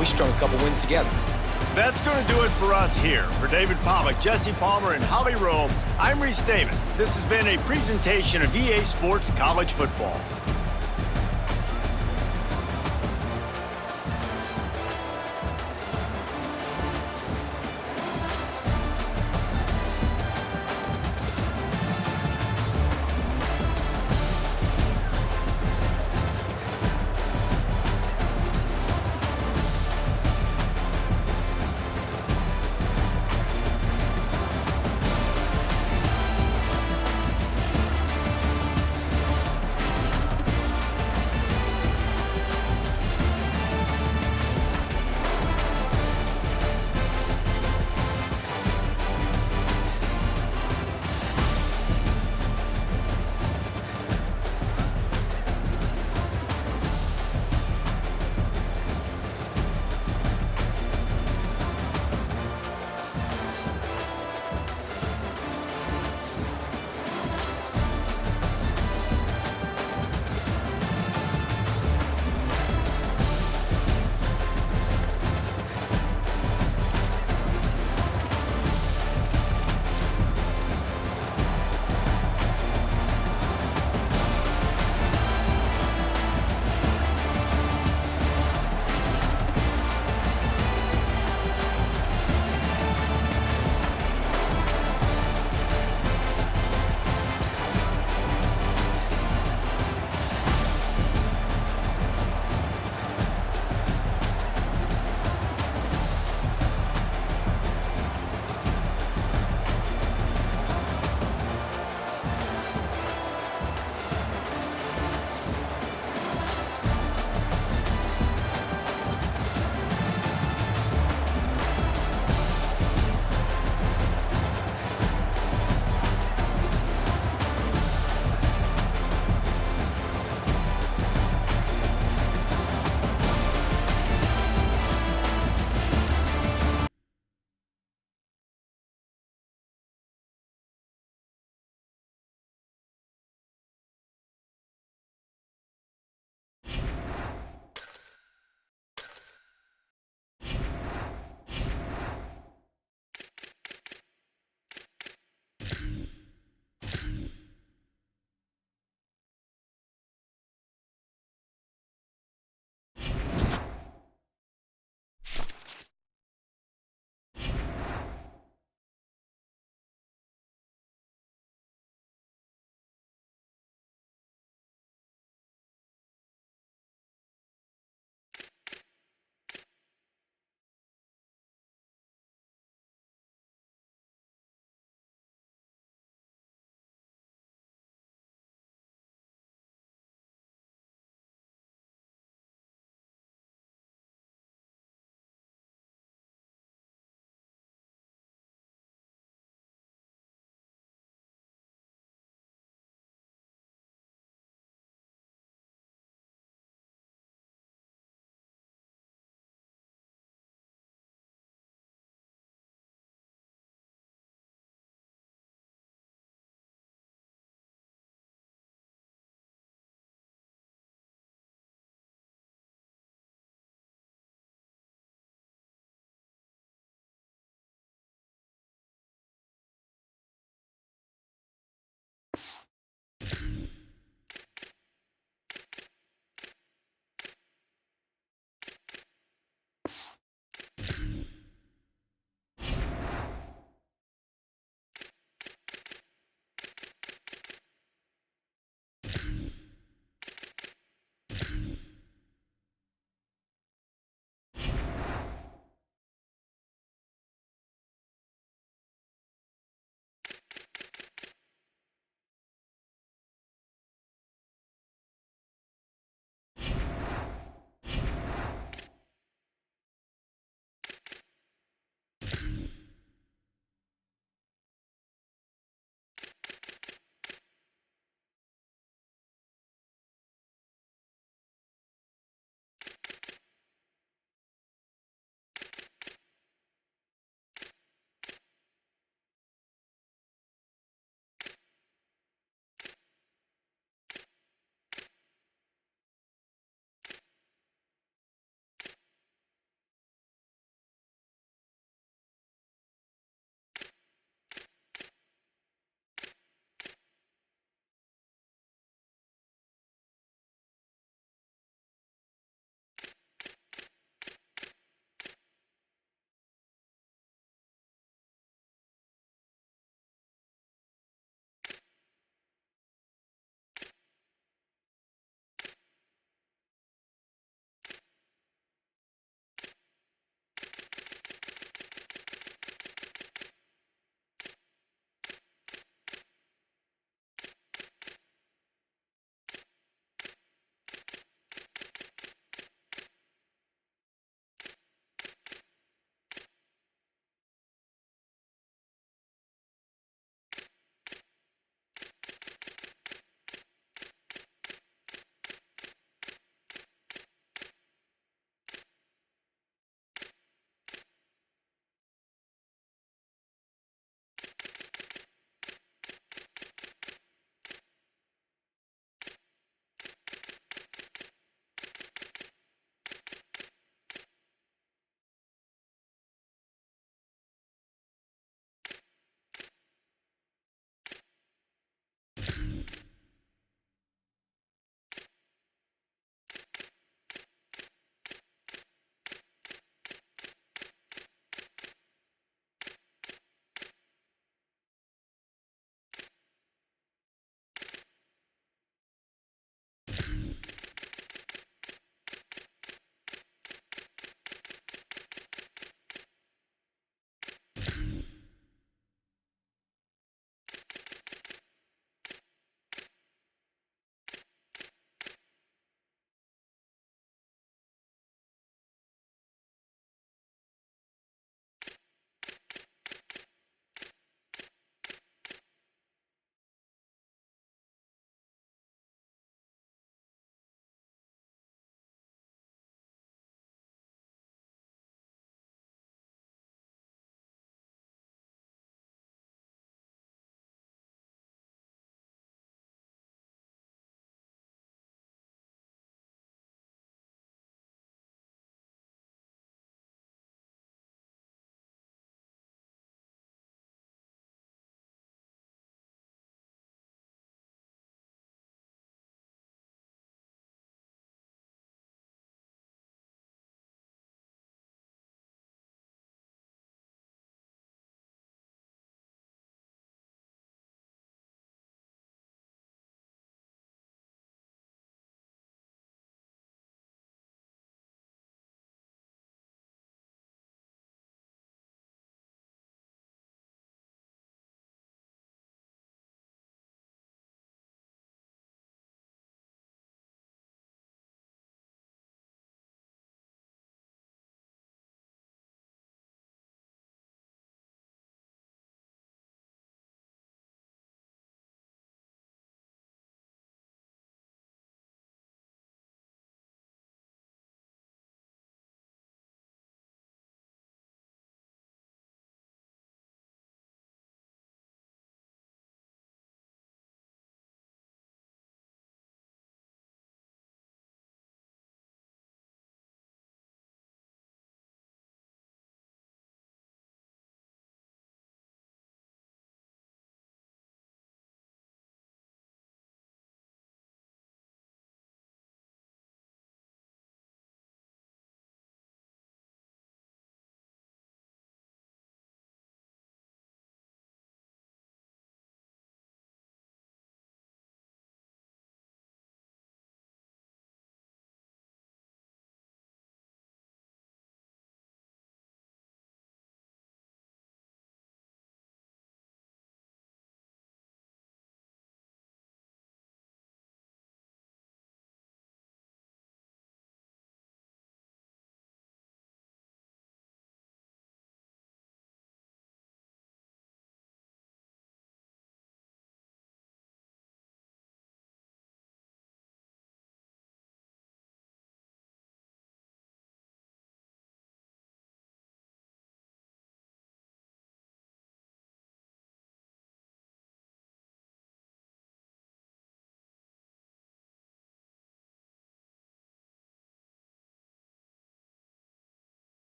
we strung a couple wins together. That's going to do it for us here. For David Pollack, Jesse Palmer, and Holly Rowe, I'm Reese Davis. This has been a presentation of EA Sports College Football.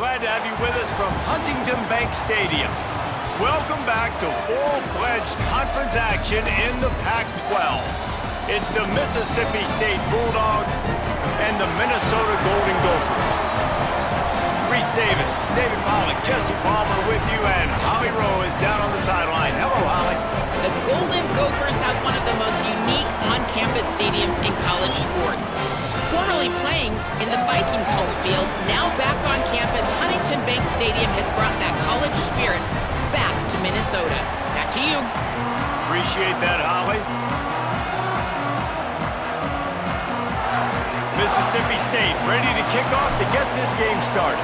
glad to have you with us from Huntington Bank Stadium. Welcome back to full-fledged conference action in the Pac-12. It's the Mississippi State Bulldogs and the Minnesota Golden Gophers. Reese Davis, David Pollack, Jesse Palmer with you, and Holly Rowe is down on the sideline. Hello, Holly. The Golden Gophers have one of the most unique on-campus stadiums in college sports. Formerly playing in the Vikings home field, now back on campus, Huntington Bank Stadium has brought that college spirit back to Minnesota. Back to you. Appreciate that, Holly. Mississippi State ready to kick off to get this game started.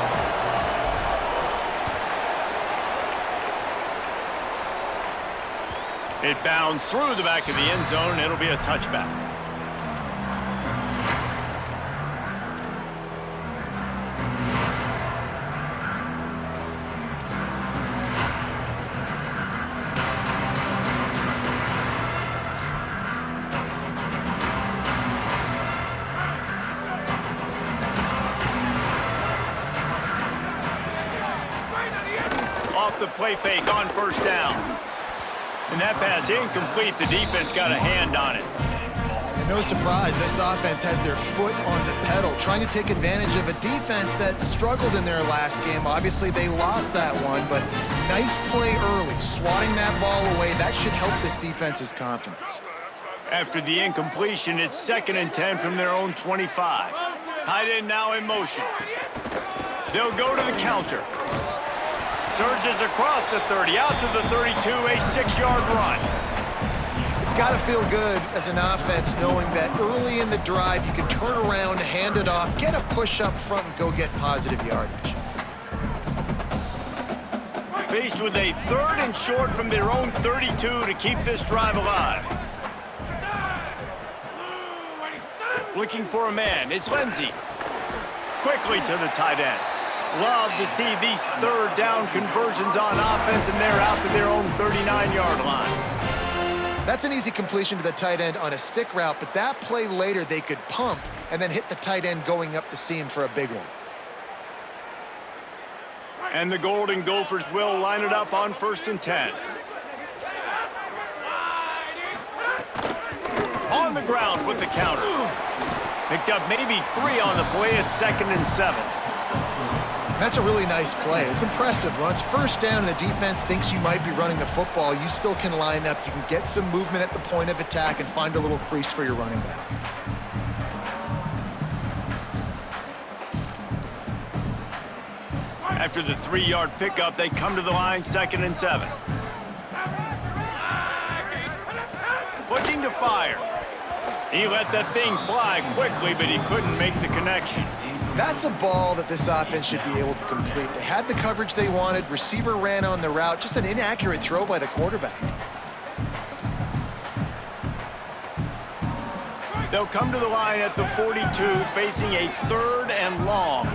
It bounds through the back of the end zone. It'll be a touchback. Off the play fake on first down. And that pass incomplete. The defense got a hand on it. And no surprise, this offense has their foot on the pedal, trying to take advantage of a defense that struggled in their last game. Obviously, they lost that one, but nice play early, swatting that ball away. That should help this defense's confidence. After the incompletion, it's 2nd and 10 from their own 25. Tight end now in motion. They'll go to the counter. Surges across the 30, out to the 32, a 6-yard run. It's got to feel good as an offense knowing that early in the drive you can turn around, hand it off, get a push up front, and go get positive yardage. Faced with a 3rd and short from their own 32 to keep this drive alive. Looking for a man, it's Lindsey. Quickly to the tight end. Love to see these 3rd down conversions on offense, and they're out to their own 39-yard line. That's an easy completion to the tight end on a stick route, but that play later they could pump and then hit the tight end going up the seam for a big one. And the Golden Gophers will line it up on 1st and 10. On the ground with the counter. Picked up maybe 3 on the play at 2nd and 7. That's a really nice play. It's impressive. When it's 1st down and the defense thinks you might be running the football, you still can line up. You can get some movement at the point of attack and find a little crease for your running back. After the 3-yard pickup, they come to the line, 2nd and 7. Looking to fire. He let that thing fly quickly, but he couldn't make the connection. That's a ball that this offense should be able to complete. They had the coverage they wanted. Receiver ran on the route. Just an inaccurate throw by the quarterback. They'll come to the line at the 42, facing a 3rd and long.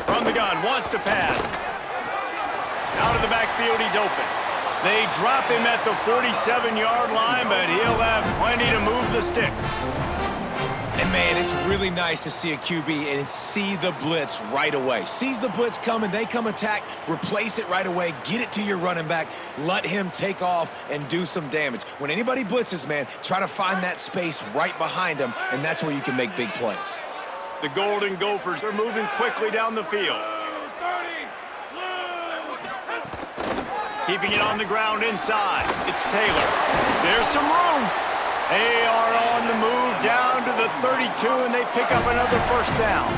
From the gun, wants to pass. Out of the backfield, he's open. They drop him at the 47-yard line, but he'll have plenty to move the sticks. And, man, it's really nice to see a QB and see the blitz right away. Sees the blitz coming, they come attack, replace it right away, get it to your running back, let him take off and do some damage. When anybody blitzes, man, try to find that space right behind them, and that's where you can make big plays. The Golden Gophers are moving quickly down the field. Keeping it on the ground inside. It's Taylor. There's some room. They are on the move down to the 32, and they pick up another 1st down.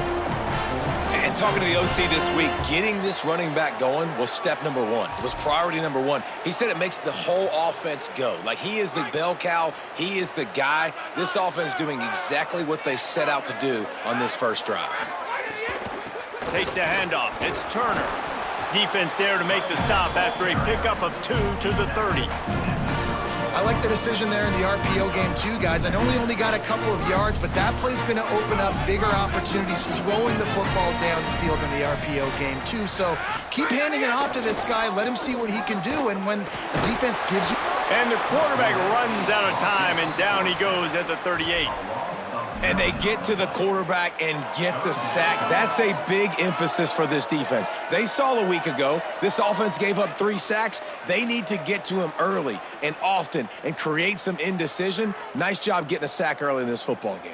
And talking to the OC this week, getting this running back going was step number 1. It was priority number 1. He said it makes the whole offense go. Like, he is the bell cow. He is the guy. This offense is doing exactly what they set out to do on this first drive. Takes the handoff. It's Turner. Defense there to make the stop after a pickup of 2 to the 30. I like the decision there in the RPO game too, guys. I know he only got a couple of yards, but that play's going to open up bigger opportunities throwing the football down the field in the RPO game too. So keep handing it off to this guy. Let him see what he can do. And when the defense gives you... And the quarterback runs out of time, and down he goes at the 38. And they get to the quarterback and get the sack. That's a big emphasis for this defense. They saw a week ago, this offense gave up 3 sacks. They need to get to him early and often and create some indecision. Nice job getting a sack early in this football game.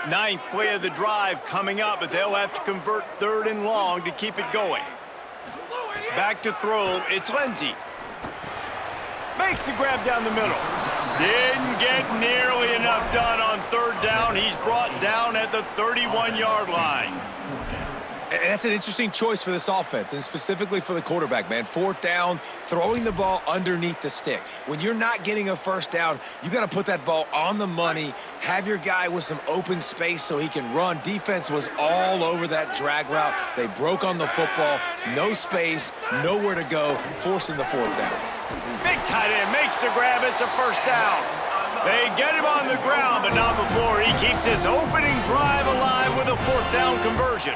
9th play of the drive coming up, but they'll have to convert 3rd and long to keep it going. Back to throw, it's Lindsey. Makes the grab down the middle. Didn't get nearly enough done on 3rd down. He's brought down at the 31-yard line. And that's an interesting choice for this offense, and specifically for the quarterback, man. 4th down, throwing the ball underneath the stick. When you're not getting a 1st down, you got to put that ball on the money, have your guy with some open space so he can run. Defense was all over that drag route. They broke on the football, no space, nowhere to go, forcing the 4th down. Big tight end makes the grab. It's a 1st down. They get him on the ground, but not before he keeps his opening drive alive with a 4th down conversion.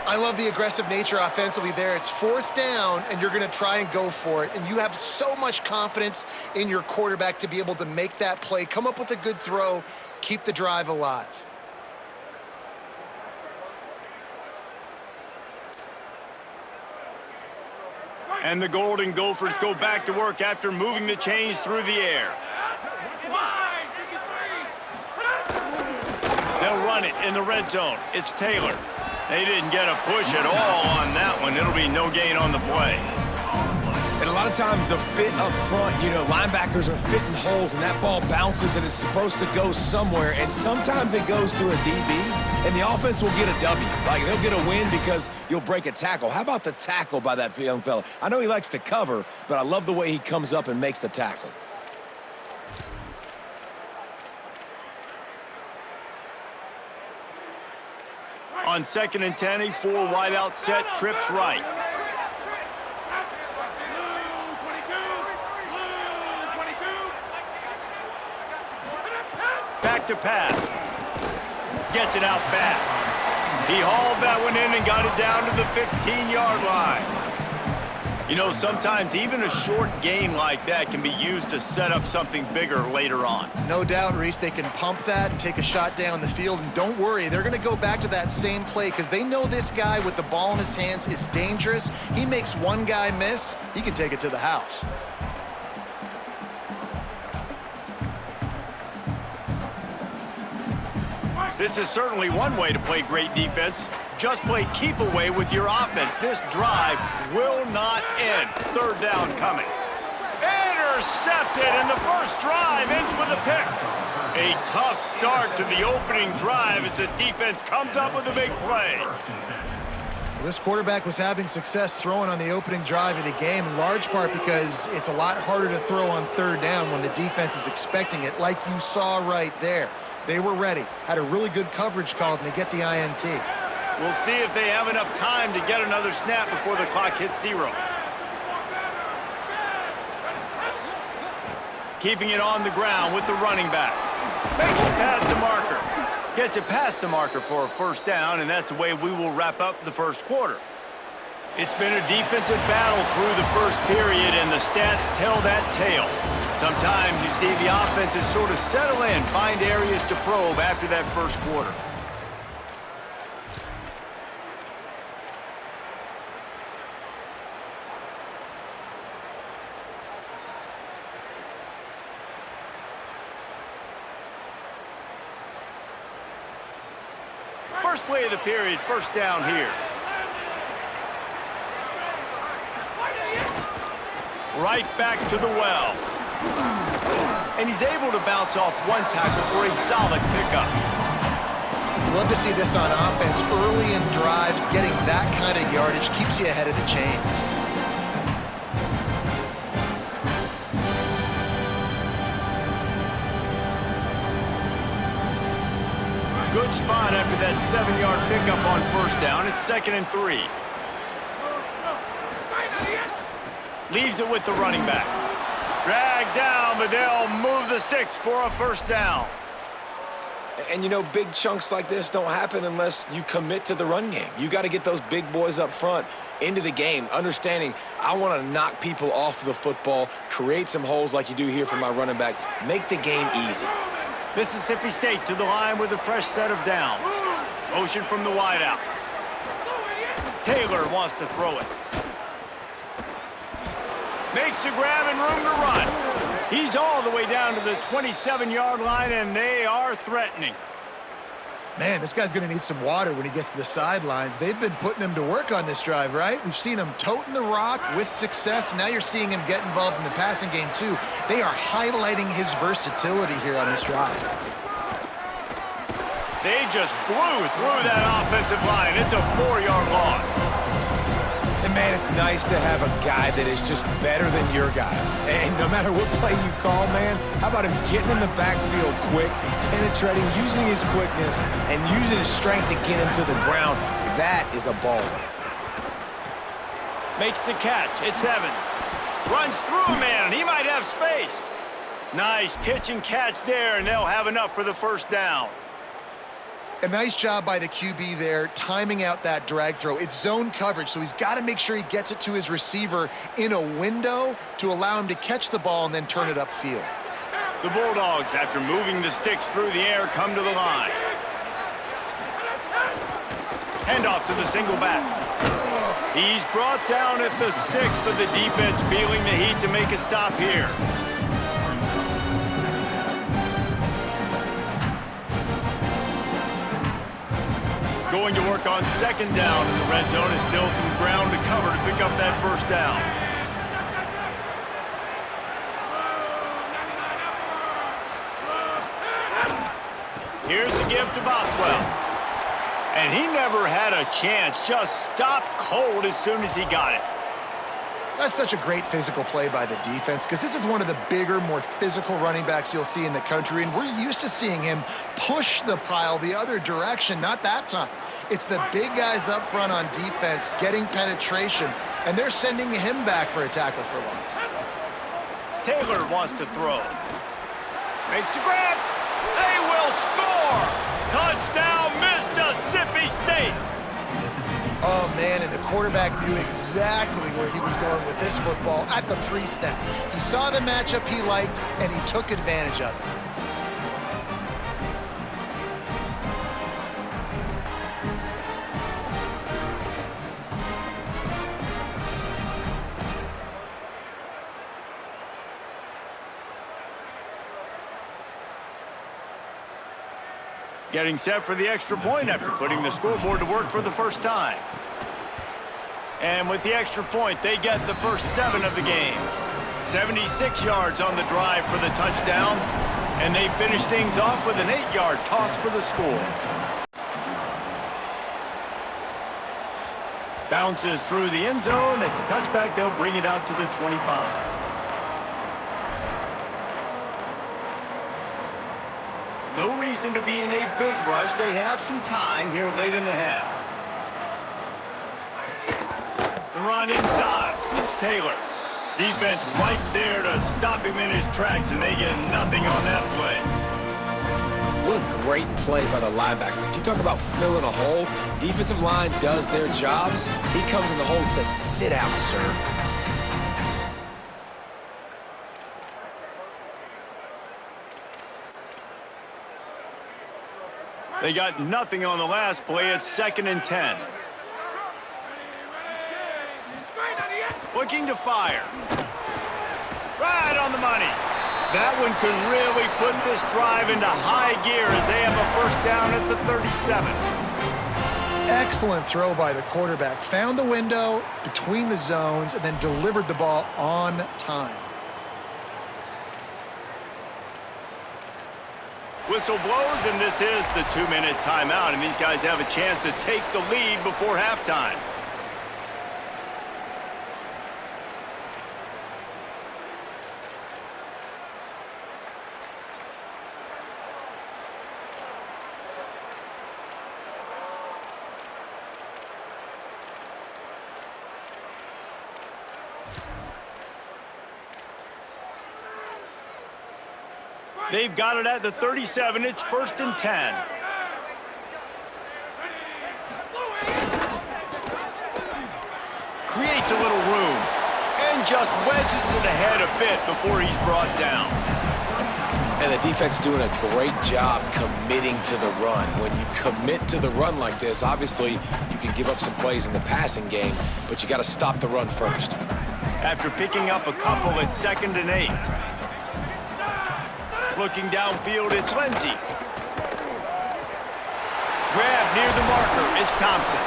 I love the aggressive nature offensively there. It's 4th down, and you're going to try and go for it. And you have so much confidence in your quarterback to be able to make that play, come up with a good throw, keep the drive alive. And the Golden Gophers go back to work after moving the chains through the air. They'll run it in the red zone. It's Taylor. They didn't get a push at all on that one. It'll be no gain on the play. And a lot of times the fit up front, you know, linebackers are fitting holes and that ball bounces and it's supposed to go somewhere. And sometimes it goes to a DB and the offense will get a W. Like they'll get a win because you'll break a tackle. How about the tackle by that young fella? I know he likes to cover, but I love the way he comes up and makes the tackle. On 2nd and 10, a 4 wide out set, trips right. Back to pass. Gets it out fast. He hauled that one in and got it down to the 15-yard line. You know, sometimes even a short gain like that can be used to set up something bigger later on. No doubt, Reese, they can pump that and take a shot down the field. And don't worry, they're going to go back to that same play because they know this guy with the ball in his hands is dangerous. He makes one guy miss, he can take it to the house. This is certainly one way to play great defense. Just play keep away with your offense. This drive will not end. 3rd down coming. Intercepted, and the first drive ends with a pick. A tough start to the opening drive as the defense comes up with a big play. This quarterback was having success throwing on the opening drive of the game, in large part because it's a lot harder to throw on 3rd down when the defense is expecting it, like you saw right there. They were ready, had a really good coverage call, and they get the INT. We'll see if they have enough time to get another snap before the clock hits 0. Keeping it on the ground with the running back. Makes it past the marker. Gets it past the marker for a 1st down, and that's the way we will wrap up the 1st quarter. It's been a defensive battle through the 1st period, and the stats tell that tale. Sometimes you see the offenses sort of settle in, find areas to probe after that 1st quarter. First play of the period, 1st down here. Right back to the well. And he's able to bounce off one tackle for a solid pickup. Love to see this on offense. Early in drives, getting that kind of yardage keeps you ahead of the chains. Good spot after that 7-yard pickup on 1st down. It's 2nd and 3. Leaves it with the running back. Dragged down, but they'll move the sticks for a 1st down. And, you know, big chunks like this don't happen unless you commit to the run game. You got to get those big boys up front into the game, understanding I want to knock people off the football, create some holes like you do here for my running back, make the game easy. Mississippi State to the line with a fresh set of downs. Motion from the wideout. Taylor wants to throw it. Makes a grab and room to run. He's all the way down to the 27-yard line, and they are threatening. Man, this guy's going to need some water when he gets to the sidelines. They've been putting him to work on this drive, right? We've seen him toting the rock with success. Now you're seeing him get involved in the passing game, too. They are highlighting his versatility here on this drive. They just blew through that offensive line. It's a 4-yard loss. And, man, it's nice to have a guy that is just better than your guys. And no matter what play you call, man, how about him getting in the backfield quick, penetrating, using his quickness, and using his strength to get him to the ground? That is a baller. Makes the catch. It's Evans. Runs through a man. He might have space. Nice pitch and catch there, and they'll have enough for the first down. A nice job by the QB there, timing out that drag throw. It's zone coverage, so he's got to make sure he gets it to his receiver in a window to allow him to catch the ball and then turn it upfield. The Bulldogs, after moving the sticks through the air, come to the line. Handoff to the single back. He's brought down at the 6, but the defense feeling the heat to make a stop here. Going to work on second down, and the red zone is still some ground to cover to pick up that first down. Here's the give to Bothwell. And he never had a chance, just stopped cold as soon as he got it. That's such a great physical play by the defense because this is one of the bigger, more physical running backs you'll see in the country, and we're used to seeing him push the pile the other direction, not that time. It's the big guys up front on defense getting penetration, and they're sending him back for a tackle for loss. Taylor wants to throw. Makes the grab. They will score! Touchdown, Mississippi State! Oh, man, and the quarterback knew exactly where he was going with this football at the pre-snap. He saw the matchup he liked, and he took advantage of it. Getting set for the extra point after putting the scoreboard to work for the first time. And with the extra point, they get the first 7 of the game. 76 yards on the drive for the touchdown, and they finish things off with an 8-yard toss for the score. Bounces through the end zone. It's a touchback. They'll bring it out to the 25. No reason to be in a big rush. They have some time here late in the half. The run inside. It's Taylor. Defense right there to stop him in his tracks, and they get nothing on that play. What a great play by the linebacker. You talk about filling a hole. Defensive line does their jobs. He comes in the hole and says, "Sit out, sir." They got nothing on the last play. It's 2nd and 10. Looking to fire. Right on the money. That one could really put this drive into high gear as they have a first down at the 37. Excellent throw by the quarterback. Found the window between the zones and then delivered the ball on time. Whistle blows, and this is the 2-minute timeout, and these guys have a chance to take the lead before halftime. They've got it at the 37. It's 1st and 10. Creates a little room and just wedges it ahead a bit before he's brought down. And the defense doing a great job committing to the run. When you commit to the run like this, obviously you can give up some plays in the passing game, but you got to stop the run first. After picking up a couple, it's 2nd and 8. Looking downfield, it's Lindsey. Grab near the marker, it's Thompson.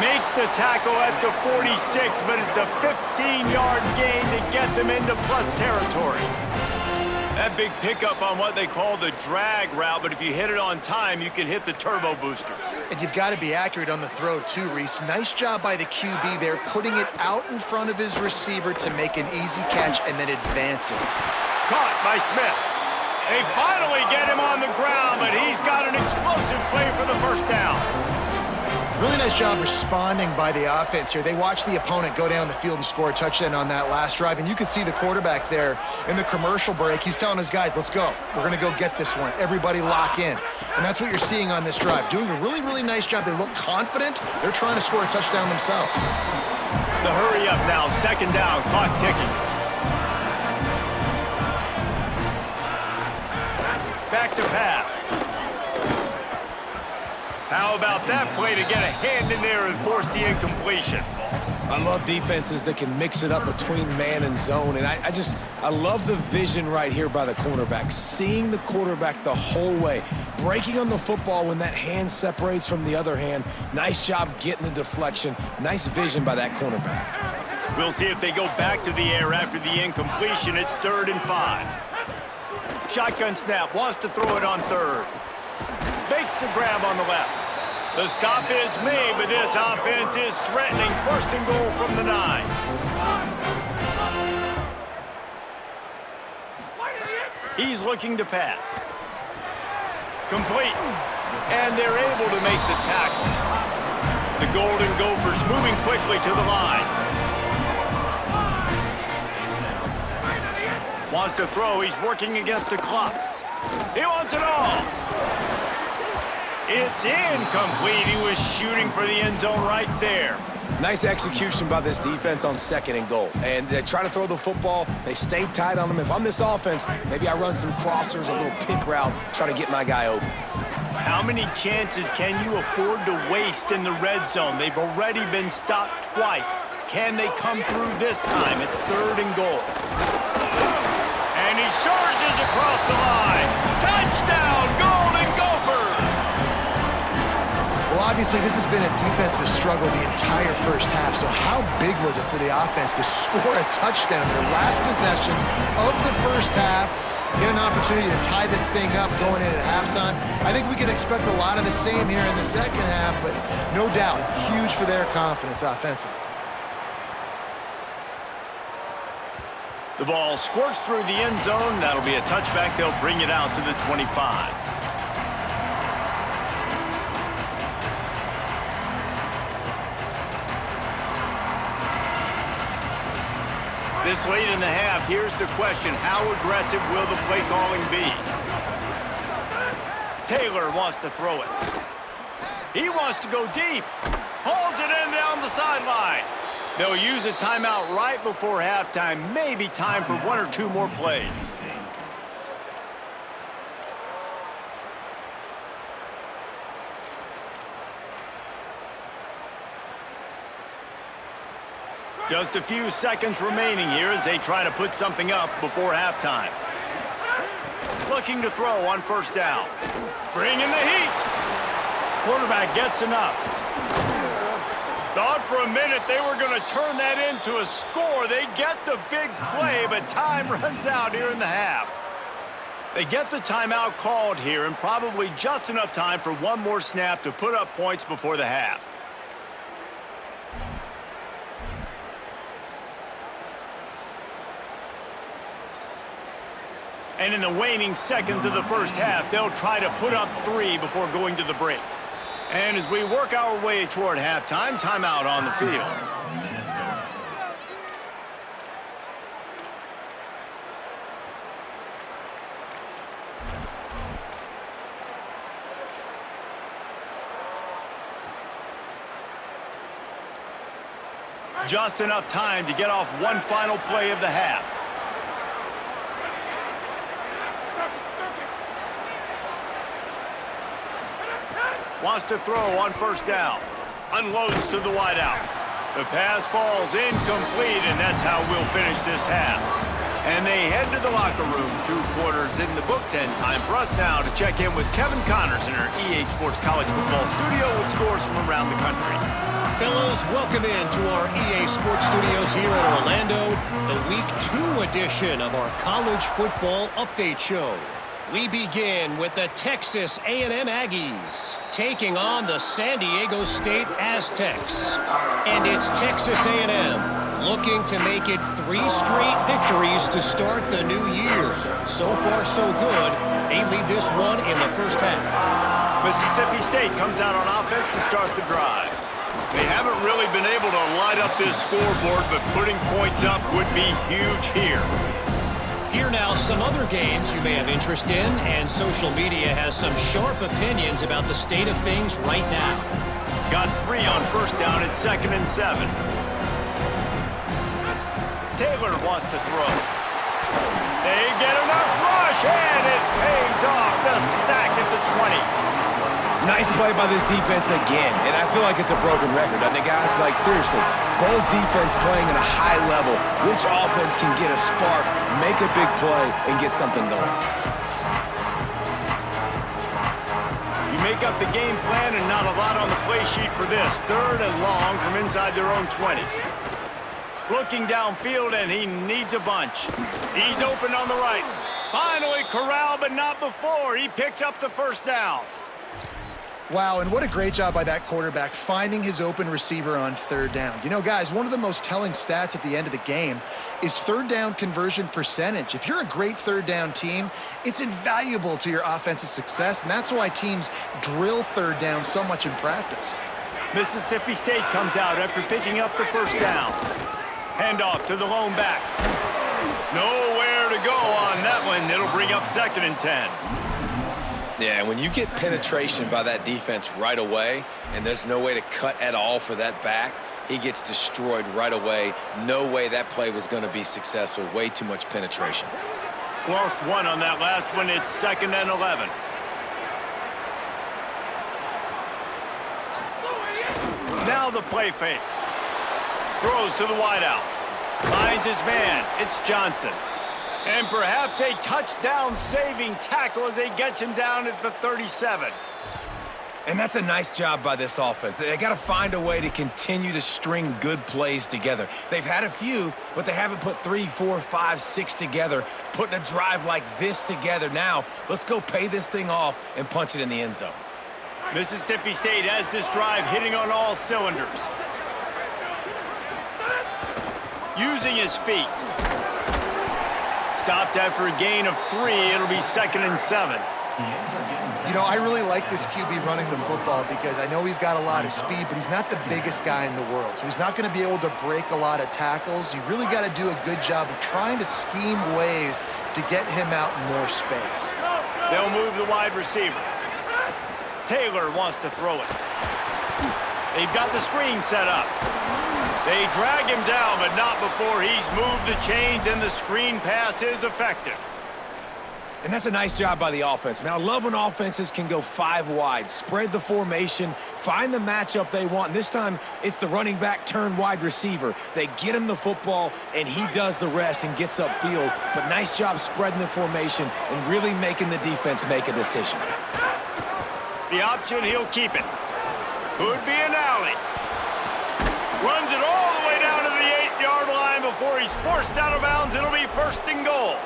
Makes the tackle at the 46, but it's a 15-yard gain to get them into plus territory. That big pickup on what they call the drag route, but if you hit it on time, you can hit the turbo boosters. And you've got to be accurate on the throw too, Reese. Nice job by the QB there, putting it out in front of his receiver to make an easy catch and then advance it. Caught by Smith. They finally get him on the ground, but he's got an explosive play for the first down. Really nice job responding by the offense here. They watched the opponent go down the field and score a touchdown on that last drive, and you could see the quarterback there in the commercial break. He's telling his guys, let's go. We're going to go get this one. Everybody lock in. And that's what you're seeing on this drive. Doing a really, really nice job. They look confident. They're trying to score a touchdown themselves. The hurry up now, 2nd down, clock ticking. Back to pass. How about that play to get a hand in there and force the incompletion? I love defenses that can mix it up between man and zone, and I love the vision right here by the cornerback, seeing the quarterback the whole way, breaking on the football when that hand separates from the other hand. Nice job getting the deflection. Nice vision by that cornerback. We'll see if they go back to the air after the incompletion. It's 3rd and 5. Shotgun snap, wants to throw it on 3rd. Makes the grab on the left. The stop is made, but this offense is threatening 1st and goal from the 9. He's looking to pass. Complete. And they're able to make the tackle. The Golden Gophers moving quickly to the line. Wants to throw. He's working against the clock. He wants it all. It's incomplete. He was shooting for the end zone right there. Nice execution by this defense on 2nd and goal. And they try to throw the football. They stay tight on them. If I'm this offense, maybe I run some crossers, a little pick route, try to get my guy open. How many chances can you afford to waste in the red zone? They've already been stopped twice. Can they come through this time? It's 3rd and goal. And he charges across the line. Touchdown, Golden Gophers! Well, obviously, this has been a defensive struggle the entire first half, so how big was it for the offense to score a touchdown, their last possession of the first half, get an opportunity to tie this thing up going in at halftime? I think we can expect a lot of the same here in the second half, but no doubt, huge for their confidence offensively. The ball squirts through the end zone. That'll be a touchback. They'll bring it out to the 25. This late in the half, here's the question. How aggressive will the play calling be? Taylor wants to throw it. He wants to go deep. Hauls it in down the sideline. They'll use a timeout right before halftime. Maybe time for 1 or 2 more plays. Just a few seconds remaining here as they try to put something up before halftime. Looking to throw on 1st down. Bringing the heat. Quarterback gets enough. Thought for a minute they were going to turn that into a score. They get the big play, but time runs out here in the half. They get the timeout called here, and probably just enough time for 1 more snap to put up points before the half. And in the waning seconds of the first half, they'll try to put up 3 before going to the break. And as we work our way toward halftime, timeout on the field. Just enough time to get off one final play of the half. Wants to throw on first down. Unloads to the wideout. The pass falls incomplete, and that's how we'll finish this half. And they head to the locker room. 2 quarters in the books, and time for us now to check in with Kevin Connors in our EA Sports College Football studio with scores from around the country. Fellows, welcome into our EA Sports Studios here in Orlando, the Week 2 edition of our College Football Update Show. We begin with the Texas A&M Aggies taking on the San Diego State Aztecs. And it's Texas A&M looking to make it 3 straight victories to start the new year. So far, so good. They lead this one in the first half. Mississippi State comes out on offense to start the drive. They haven't really been able to light up this scoreboard, but putting points up would be huge here. Here now, some other games you may have interest in, and social media has some sharp opinions about the state of things right now. Got 3 on first down at 2nd and 7. Taylor wants to throw. They get enough rush, and it pays off. The sack at the 20. Nice play by this defense again, and I feel like it's a broken record, doesn't it, guys? Like, seriously, both defense playing at a high level. Which offense can get a spark, make a big play, and get something going? You make up the game plan and not a lot on the play sheet for this. 3rd and long from inside their own 20. Looking downfield, and he needs a bunch. He's open on the right. Finally corralled, but not before. He picked up the first down. Wow, and what a great job by that quarterback finding his open receiver on 3rd down. You know, guys, one of the most telling stats at the end of the game is 3rd down conversion percentage. If you're a great 3rd down team, it's invaluable to your offensive success, and that's why teams drill 3rd down so much in practice. Mississippi State comes out after picking up the first down. Handoff to the lone back. Nowhere to go on that one. It'll bring up 2nd and 10. Yeah, when you get penetration by that defense right away, and there's no way to cut at all for that back, he gets destroyed right away. No way that play was going to be successful. Way too much penetration. Lost 1 on that last one. It's 2nd and 11. Now the play fake. Throws to the wideout. Finds his man. It's Johnson. And perhaps a touchdown-saving tackle as he gets him down at the 37. And that's a nice job by this offense. They got to find a way to continue to string good plays together. They've had a few, but they haven't put 3, 4, 5, 6 together, putting a drive like this together. Now, let's go pay this thing off and punch it in the end zone. Mississippi State has this drive hitting on all cylinders. Using his feet. Stopped after a gain of 3. It'll be 2nd and 7. You know, I really like this QB running the football because I know he's got a lot of speed, but he's not the biggest guy in the world. So he's not going to be able to break a lot of tackles. You really got to do a good job of trying to scheme ways to get him out in more space. They'll move the wide receiver. Taylor wants to throw it. They've got the screen set up. They drag him down, but not before he's moved the chains, and the screen pass is effective. And that's a nice job by the offense. Man, I love when offenses can go 5 wide, spread the formation, find the matchup they want. And this time, it's the running back turn wide receiver. They get him the football, and he does the rest and gets upfield. But nice job spreading the formation and really making the defense make a decision. The option, he'll keep it. Could be an alley. Runs it all the way down to the 8-yard line before he's forced out of bounds. It'll be 1st and goal.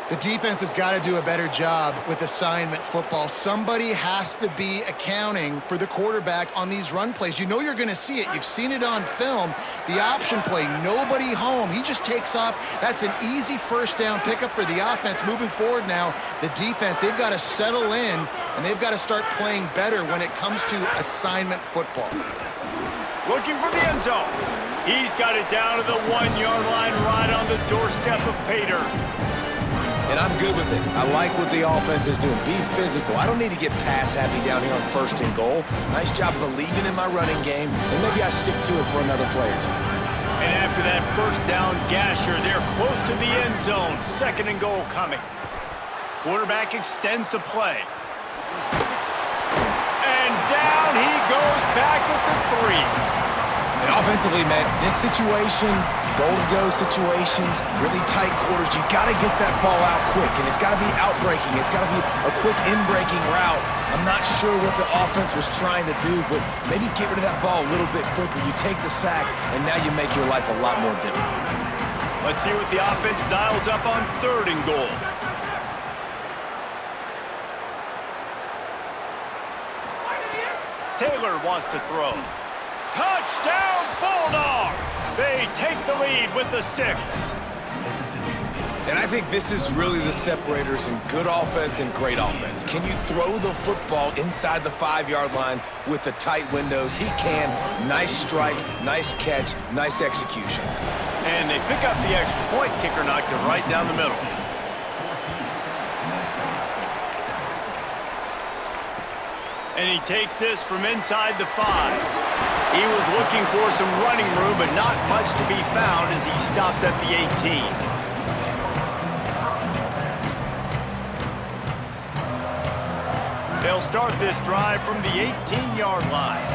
The defense has got to do a better job with assignment football. Somebody has to be accounting for the quarterback on these run plays. You know you're going to see it. You've seen it on film. The option play, nobody home. He just takes off. That's an easy first down pickup for the offense. Moving forward now, the defense, they've got to settle in, and they've got to start playing better when it comes to assignment football. Looking for the end zone. He's got it down to the 1-yard line right on the doorstep of Pater. And I'm good with it. I like what the offense is doing. Be physical. I don't need to get pass happy down here on 1st and goal. Nice job believing in my running game, and maybe I stick to it for another play or two. And after that 1st down gasher, they're close to the end zone. 2nd and goal coming. Quarterback extends the play. And down he goes back at the 3. And offensively, man, this situation, goal-to-go situations, really tight quarters, you got to get that ball out quick, and it's got to be out-breaking. It's got to be a quick in-breaking route. I'm not sure what the offense was trying to do, but maybe get rid of that ball a little bit quicker. You take the sack, and now you make your life a lot more difficult. Let's see what the offense dials up on 3rd and goal. Taylor wants to throw. Touchdown, Bulldogs! They take the lead with the 6. And I think this is really the separators in good offense and great offense. Can you throw the football inside the 5-yard line with the tight windows? He can. Nice strike, nice catch, nice execution. And they pick up the extra point. Kicker knocked it right down the middle. And he takes this from inside the 5. He was looking for some running room, but not much to be found as he stopped at the 18. They'll start this drive from the 18-yard line.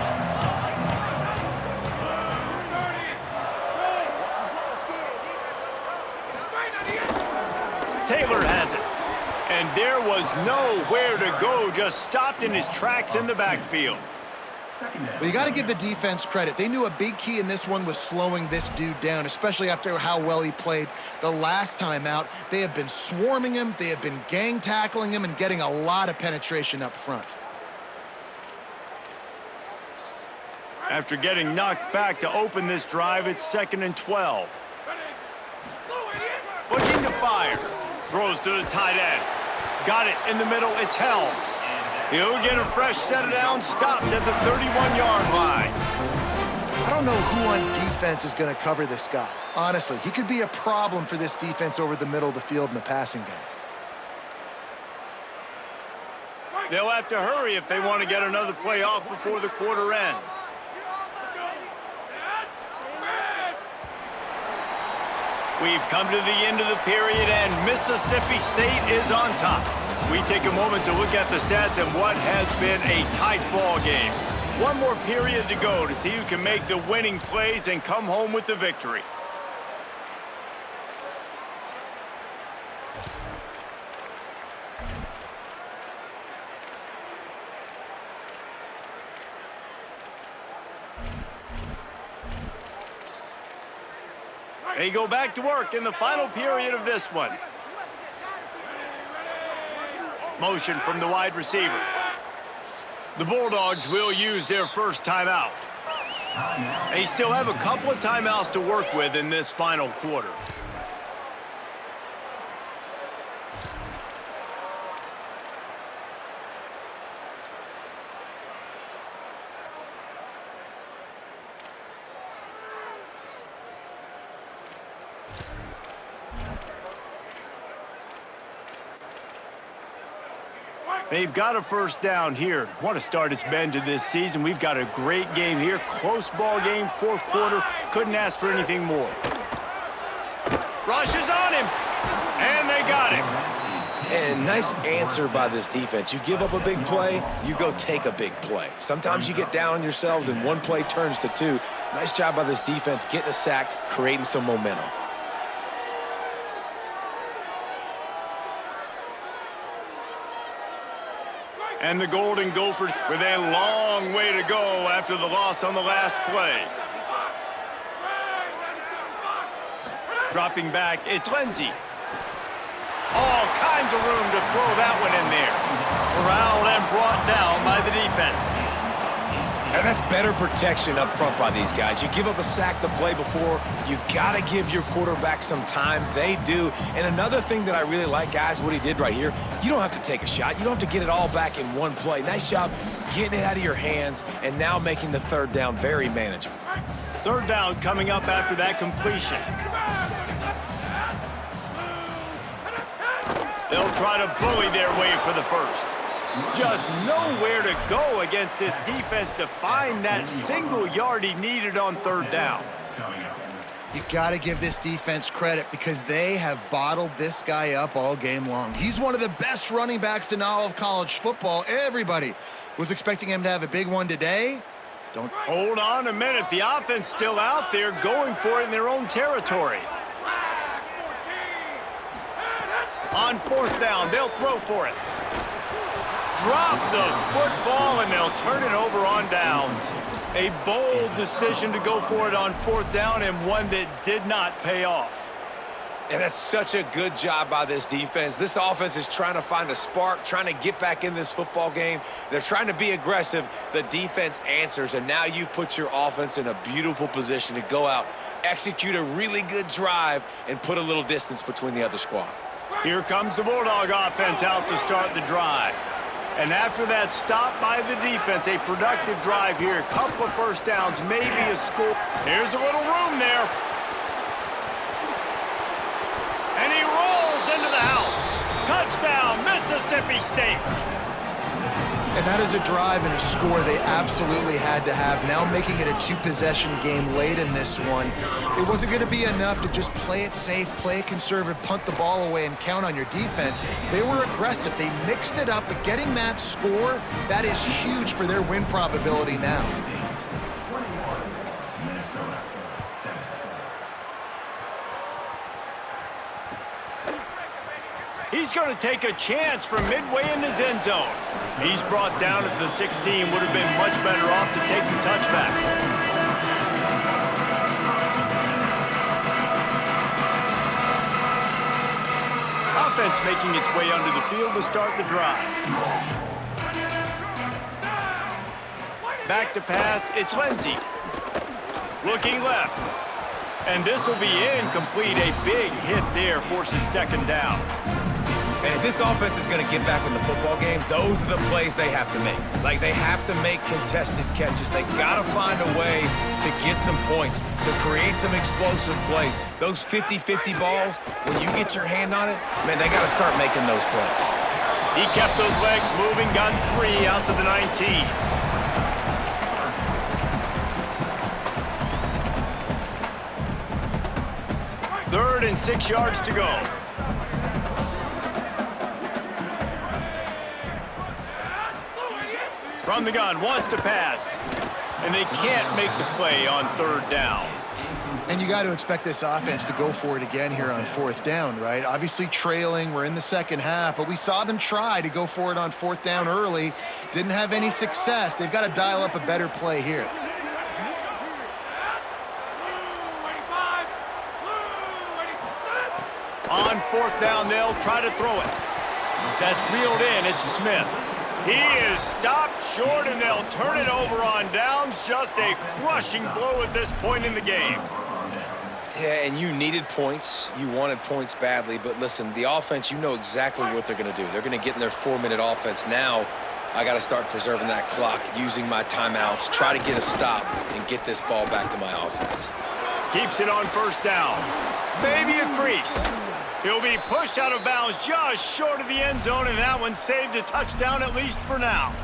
Taylor has it. And there was nowhere to go, just stopped in his tracks in the backfield. Well, you got to give the defense credit. They knew a big key in this one was slowing this dude down, especially after how well he played the last time out. They have been swarming him, they have been gang tackling him, and getting a lot of penetration up front. After getting knocked back to open this drive, it's 2nd and 12. Looking to fire. Throws to the tight end. Got it in the middle, it's Helms. He'll get a fresh set of downs, stopped at the 31-yard line. I don't know who on defense is going to cover this guy. Honestly, he could be a problem for this defense over the middle of the field in the passing game. They'll have to hurry if they want to get another play off before the quarter ends. We've come to the end of the period, and Mississippi State is on top. We take a moment to look at the stats and what has been a tight ball game. One more period to go to see who can make the winning plays and come home with the victory. They go back to work in the final period of this one. Motion from the wide receiver. The Bulldogs will use their first timeout. They still have a couple of timeouts to work with in this final quarter. They've got a first down here. What a start it's been to this season. We've got a great game here. Close ball game, 4th quarter. Couldn't ask for anything more. Rushes on him, and they got him. And nice answer by this defense. You give up a big play, you go take a big play. Sometimes you get down on yourselves and one play turns to 2. Nice job by this defense getting a sack, creating some momentum. And the Golden Gophers with a long way to go after the loss on the last play. Dropping back, it's Lindsey. All kinds of room to throw that one in there. Corralled and brought down by the defense. And that's better protection up front by these guys. You give up a sack the play before, you got to give your quarterback some time. They do. And another thing that I really like, guys, what he did right here, you don't have to take a shot. You don't have to get it all back in one play. Nice job getting it out of your hands and now making the 3rd down very manageable. 3rd down coming up after that completion. They'll try to bully their way for the first. Just nowhere to go against this defense to find that single yard he needed on third down. You got to give this defense credit because they have bottled this guy up all game long. He's one of the best running backs in all of college football. Everybody was expecting him to have a big one today. Don't hold on a minute. The offense still out there going for it in their own territory. On fourth down, they'll throw for it. Drop the football, and they'll turn it over on downs. A bold decision to go for it on fourth down, and one that did not pay off. And that's such a good job by this defense. This offense is trying to find a spark, trying to get back in this football game. They're trying to be aggressive. The defense answers, and now you've put your offense in a beautiful position to go out, execute a really good drive, and put a little distance between the other squad. Here comes the Bulldog offense out to start the drive. And after that stop by the defense, a productive drive here. A couple of first downs, maybe a score. Here's a little room there. And he rolls into the house. Touchdown, Mississippi State. And that is a drive and a score they absolutely had to have. Now making it a two-possession game late in this one. It wasn't going to be enough to just play it safe, play it conservative, punt the ball away, and count on your defense. They were aggressive. They mixed it up, but getting that score, that is huge for their win probability now. He's going to take a chance from midway in his end zone. He's brought down at the 16. Would have been much better off to take the touchback. Offense making its way onto the field to start the drive. Back to pass, it's Lindsey. Looking left. And this will be incomplete. A big hit there forces second down. And if this offense is going to get back in the football game, those are the plays they have to make. Like, they have to make contested catches. They got to find a way to get some points, to create some explosive plays. Those 50-50 balls, when you get your hand on it, man, they got to start making those plays. He kept those legs moving, got 3 out to the 19. Third and 6 yards to go. From the gun, wants to pass. And they can't make the play on third down. And you got to expect this offense to go for it again here on fourth down, right? Obviously trailing, we're in the second half, but we saw them try to go for it on fourth down early. Didn't have any success. They've got to dial up a better play here. On fourth down, they'll try to throw it. That's reeled in, it's Smith. He is stopped short, and they'll turn it over on downs. Just a crushing blow at this point in the game. Yeah, and you needed points. You wanted points badly. But listen, the offense, you know exactly what they're going to do. They're going to get in their 4-minute offense. Now I got to start preserving that clock, using my timeouts, try to get a stop, and get this ball back to my offense. Keeps it on first down. Maybe a crease. He'll be pushed out of bounds just short of the end zone, and that one saved a touchdown at least for now.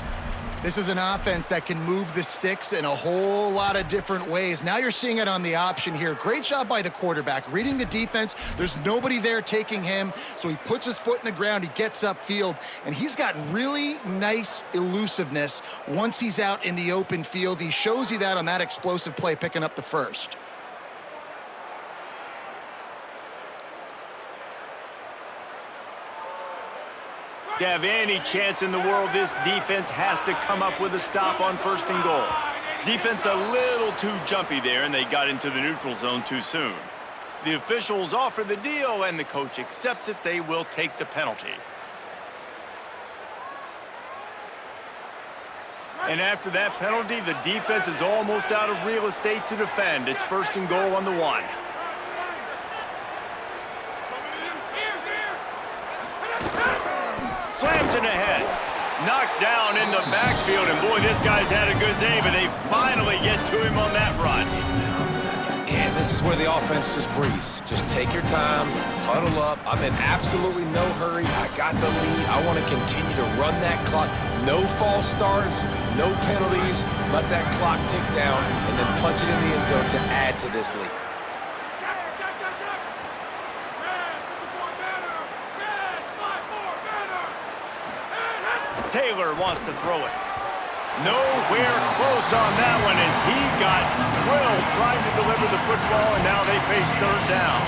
This is an offense that can move the sticks in a whole lot of different ways. Now you're seeing it on the option here. Great job by the quarterback. Reading the defense, there's nobody there taking him, so he puts his foot in the ground, he gets upfield, and he's got really nice elusiveness once he's out in the open field. He shows you that on that explosive play, picking up the first. To have any chance in the world, this defense has to come up with a stop on first and goal. Defense a little too jumpy there, and they got into the neutral zone too soon. The officials offer the deal, and the coach accepts it. They will take the penalty. And after that penalty, the defense is almost out of real estate to defend. It's first and goal on the 1. Slams it ahead. Knocked down in the backfield, and boy, this guy's had a good day, but they finally get to him on that run. And this is where the offense just breathes. Just take your time, huddle up. I'm in absolutely no hurry. I got the lead. I want to continue to run that clock. No false starts, no penalties. Let that clock tick down and then punch it in the end zone to add to this lead. Taylor wants to throw it. Nowhere close on that one as he got drilled trying to deliver the football, and now they face third down.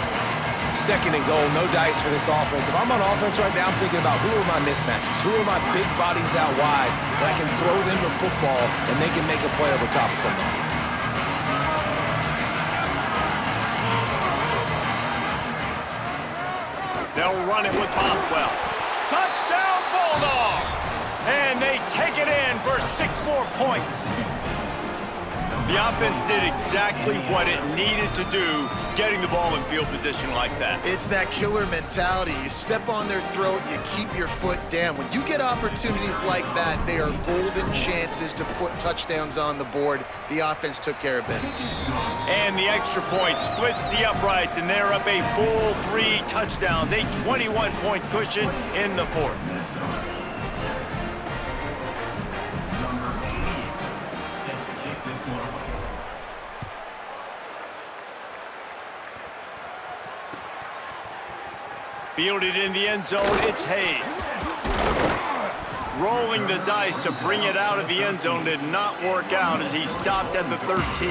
Second and goal, no dice for this offense. If I'm on offense right now, I'm thinking about who are my mismatches? Who are my big bodies out wide that I can throw them the football and they can make a play over top of somebody? They'll run it with Bothwell. Touchdown, Bulldogs! And they take it in for 6 more points. The offense did exactly what it needed to do, getting the ball in field position like that. It's that killer mentality. You step on their throat, you keep your foot down. When you get opportunities like that, they are golden chances to put touchdowns on the board. The offense took care of business. And the extra point splits the uprights, and they're up a full 3 touchdowns, a 21-point cushion in the fourth. Fielded in the end zone, it's Hayes. Rolling the dice to bring it out of the end zone did not work out as he stopped at the 13.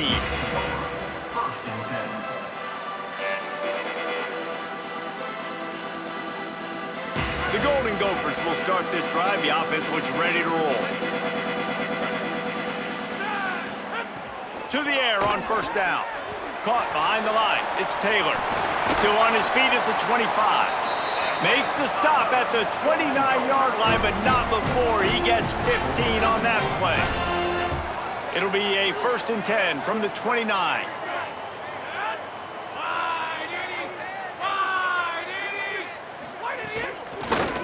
The Golden Gophers will start this drive. The offense looks ready to roll. To the air on first down. Caught behind the line. It's Taylor. Still on his feet at the 25. Makes the stop at the 29-yard line, but not before he gets 15 on that play. It'll be a 1st and 10 from the 29.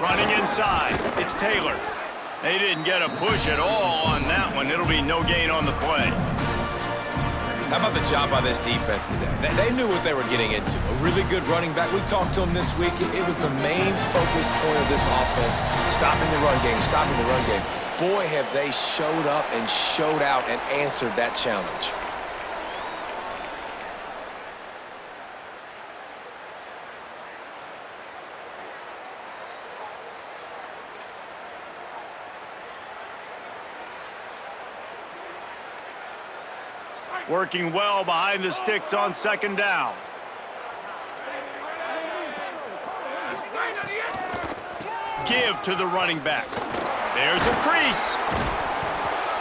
Running inside, it's Taylor. They didn't get a push at all on that one. It'll be no gain on the play. How about the job by this defense today? They knew what they were getting into. A really good running back. We talked to him this week. It was the main focus point of this offense, stopping the run game, stopping the run game. Boy, have they showed up and showed out and answered that challenge. Working well behind the sticks on 2nd down. Give to the running back. There's a crease.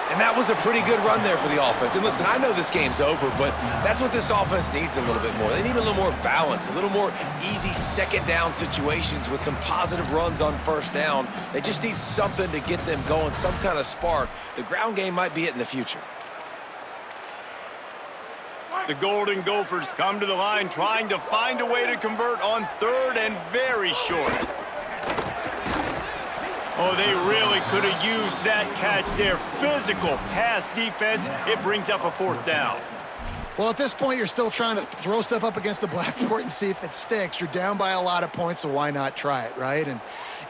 And that was a pretty good run there for the offense. And listen, I know this game's over, but that's what this offense needs a little bit more. They need a little more balance, a little more easy 2nd down situations with some positive runs on 1st down. They just need something to get them going, some kind of spark. The ground game might be it in the future. The Golden Gophers come to the line trying to find a way to convert on 3rd and very short. Oh, they really could have used that catch there. Physical pass defense. It brings up a 4th down. Well, at this point, you're still trying to throw stuff up against the blackboard and see if it sticks. You're down by a lot of points, so why not try it, right? And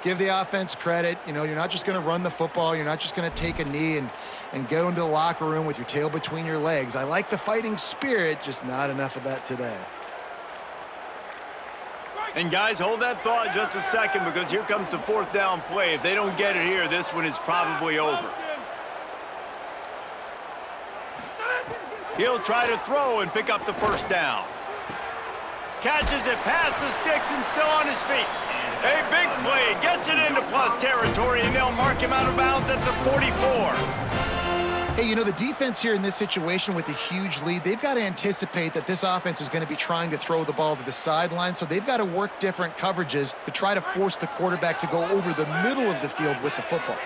give the offense credit. You know, you're not just going to run the football. You're not just going to take a knee and go into the locker room with your tail between your legs. I like the fighting spirit, just not enough of that today. And guys, hold that thought just a second because here comes the 4th down play. If they don't get it here, this one is probably over. He'll try to throw and pick up the 1st down. Catches it past the sticks and still on his feet. A big play, gets it into plus territory, and they'll mark him out of bounds at the 44. Hey, you know, the defense here in this situation with a huge lead, they've got to anticipate that this offense is going to be trying to throw the ball to the sideline, so they've got to work different coverages to try to force the quarterback to go over the middle of the field with the football.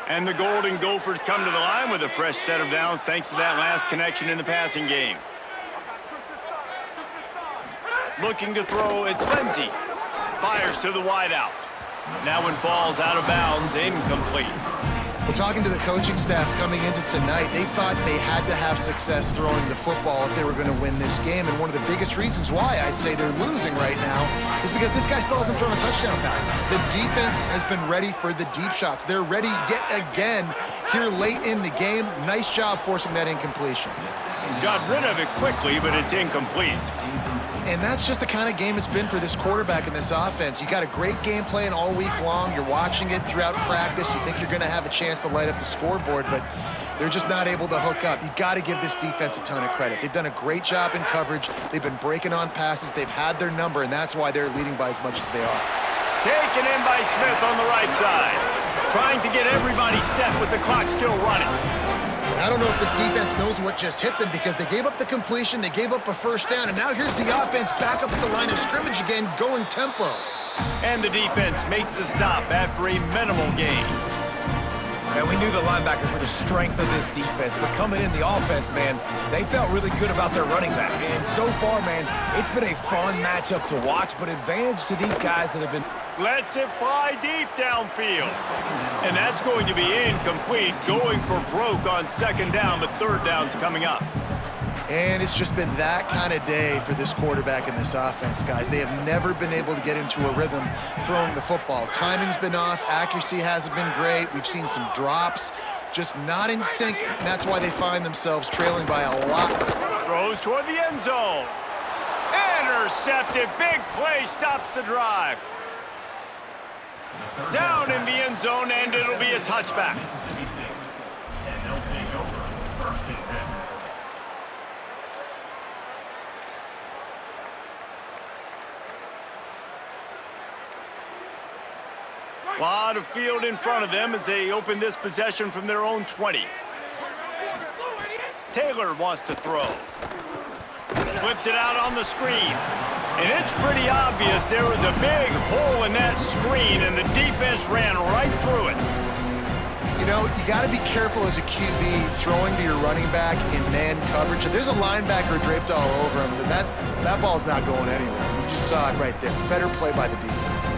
And the Golden Gophers come to the line with a fresh set of downs thanks to that last connection in the passing game. Looking to throw, it's Lindsey. Fires to the wideout. That one falls out of bounds, incomplete. Well, talking to the coaching staff coming into tonight, they thought they had to have success throwing the football if they were going to win this game. And one of the biggest reasons why I'd say they're losing right now is because this guy still hasn't thrown a touchdown pass. The defense has been ready for the deep shots. They're ready yet again here late in the game. Nice job forcing that incompletion. Got rid of it quickly, but it's incomplete. And that's just the kind of game it's been for this quarterback in this offense. You got a great game plan all week long. You're watching it throughout practice. You think you're going to have a chance to light up the scoreboard, but they're just not able to hook up. You got to give this defense a ton of credit. They've done a great job in coverage. They've been breaking on passes. They've had their number, and that's why they're leading by as much as they are. Taken in by Smith on the right side. Trying to get everybody set with the clock still running. I don't know if this defense knows what just hit them because they gave up the completion, they gave up a first down, and now here's the offense back up at the line of scrimmage again, going tempo. And the defense makes the stop after a minimal gain. And we knew the linebackers were the strength of this defense, but coming in the offense, man, they felt really good about their running back. And so far, man, it's been a fun matchup to watch, but advantage to these guys that have been... Lets it fly deep downfield. And that's going to be incomplete, going for broke on second down, but third down's coming up. And it's just been that kind of day for this quarterback and this offense, guys. They have never been able to get into a rhythm throwing the football. Timing's been off. Accuracy hasn't been great. We've seen some drops, just not in sync. And that's why they find themselves trailing by a lot. Throws toward the end zone. Intercepted. Big play stops the drive. Down in the end zone, and it'll be a touchback. A lot of field in front of them as they open this possession from their own 20. Taylor wants to throw. Flips it out on the screen. And it's pretty obvious there was a big hole in that screen, and the defense ran right through it. You know, you got to be careful as a QB throwing to your running back in man coverage. If there's a linebacker draped all over him, then that ball's not going anywhere. You just saw it right there. Better play by the defense.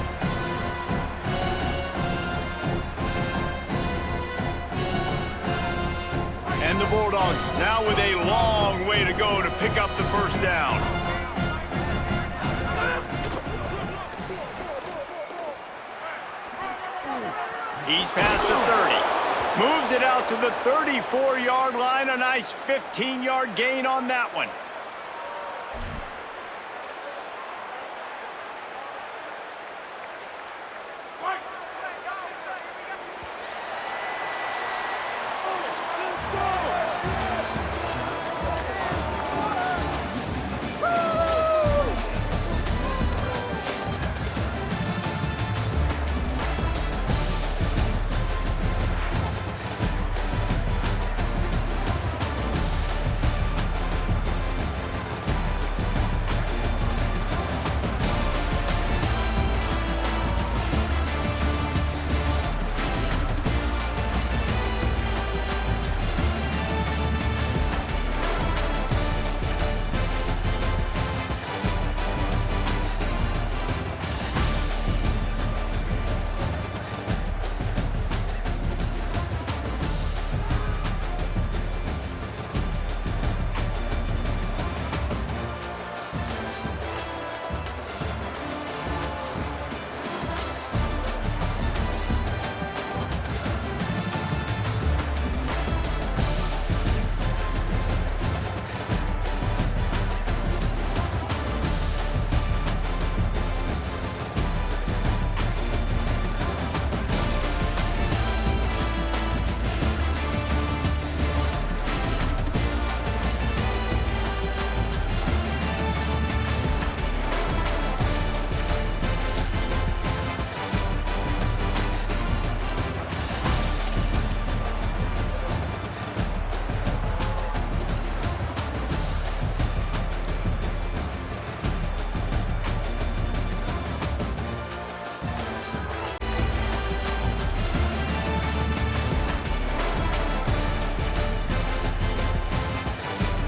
And the Bulldogs now with a long way to go to pick up the first down. He's past the 30. Moves it out to the 34-yard line. A nice 15-yard gain on that one.